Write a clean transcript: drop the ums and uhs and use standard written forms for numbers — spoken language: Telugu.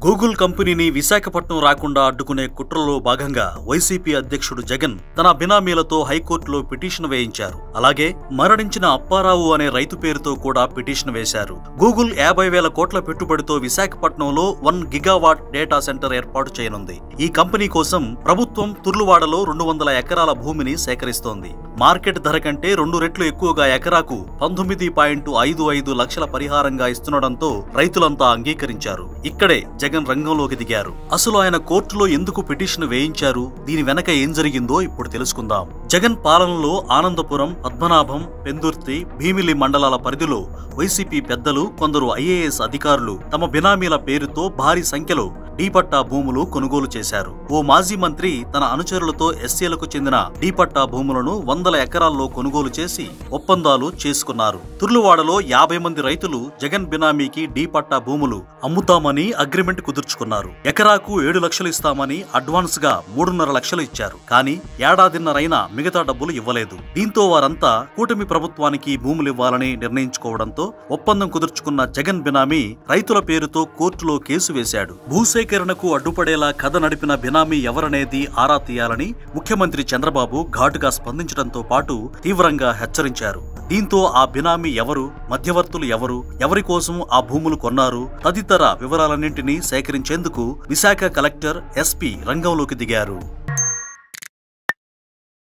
గూగుల్ కంపెనీని విశాఖపట్నం రాకుండా అడ్డుకునే కుట్రలో భాగంగా వైసీపీ అధ్యక్షుడు జగన్ తన బినామీలతో హైకోర్టులో పిటిషన్ వేయించారు. అలాగే మరణించిన అప్పారావు అనే రైతు పేరుతో కూడా పిటిషన్ వేశారు. గూగుల్ 50,000 కోట్ల పెట్టుబడితో విశాఖపట్నంలో 1 గిగావాట్ డేటా సెంటర్ ఏర్పాటు చేయనుంది. ఈ కంపెనీ కోసం ప్రభుత్వం తుర్లువాడలో 200 ఎకరాల భూమిని సేకరిస్తోంది. మార్కెట్ ధర కంటే 2 రెట్లు ఎక్కువగా ఎకరాకు 19.55 లక్షల పరిహారంగా ఇస్తుండటంతో రైతులంతా అంగీకరించారు. ఇక్కడే జగన్ రంగంలోకి దిగారు. అసలు ఆయన కోర్టులో ఎందుకు పిటిషన్ వేయించారు, దీని వెనక ఏం జరిగిందో ఇప్పుడు తెలుసుకుందాం. జగన్ పాలనలో ఆనందపురం, పద్మనాభం, పెందుర్తి, భీమిలి మండలాల పరిధిలో వైసీపీ పెద్దలు, కొందరు ఐఏఎస్ అధికారులు తమ బినామీల పేరుతో భారీ సంఖ్యలో డీపట్టా భూములు కొనుగోలు చేశారు. ఓ మాజీ మంత్రి తన అనుచరులతో ఎస్సీలకు చెందిన డీపట్టా భూములను 100 ఎకరాల్లో కొనుగోలు చేసి ఒప్పందాలు చేసుకున్నారు. తుర్లువాడలో 50 మంది రైతులు జగన్ బినామీకి డీపట్టా భూములు అమ్ముతామని అగ్రిమెంట్ కుదుర్చుకున్నారు. ఎకరాకు 7 లక్షలు ఇస్తామని అడ్వాన్స్ గా 3.5 లక్షలు ఇచ్చారు. కానీ ఏడాదిన్నరైనా మిగతా డబ్బులు ఇవ్వలేదు. దీంతో వారంతా కూటమి ప్రభుత్వానికి భూములివ్వాలని నిర్ణయించుకోవడంతో ఒప్పందం కుదుర్చుకున్న జగన్ బినామీ రైతుల పేరుతో కోర్టులో కేసు వేశాడు. భూసేకరణకు అడ్డుపడేలా కథ నడిపిన బినామీ ఎవరనేది ఆరా తీయాలని ముఖ్యమంత్రి చంద్రబాబు ఘాటుగా స్పందించడంతో పాటు తీవ్రంగా హెచ్చరించారు. దీంతో ఆ బినామీ ఎవరు, మధ్యవర్తులు ఎవరు, ఎవరి కోసం ఆ భూములు కొన్నారు తదితర వివరాలన్నింటినీ సేకరించేందుకు విశాఖ కలెక్టర్, ఎస్పీ రంగంలోకి దిగారు.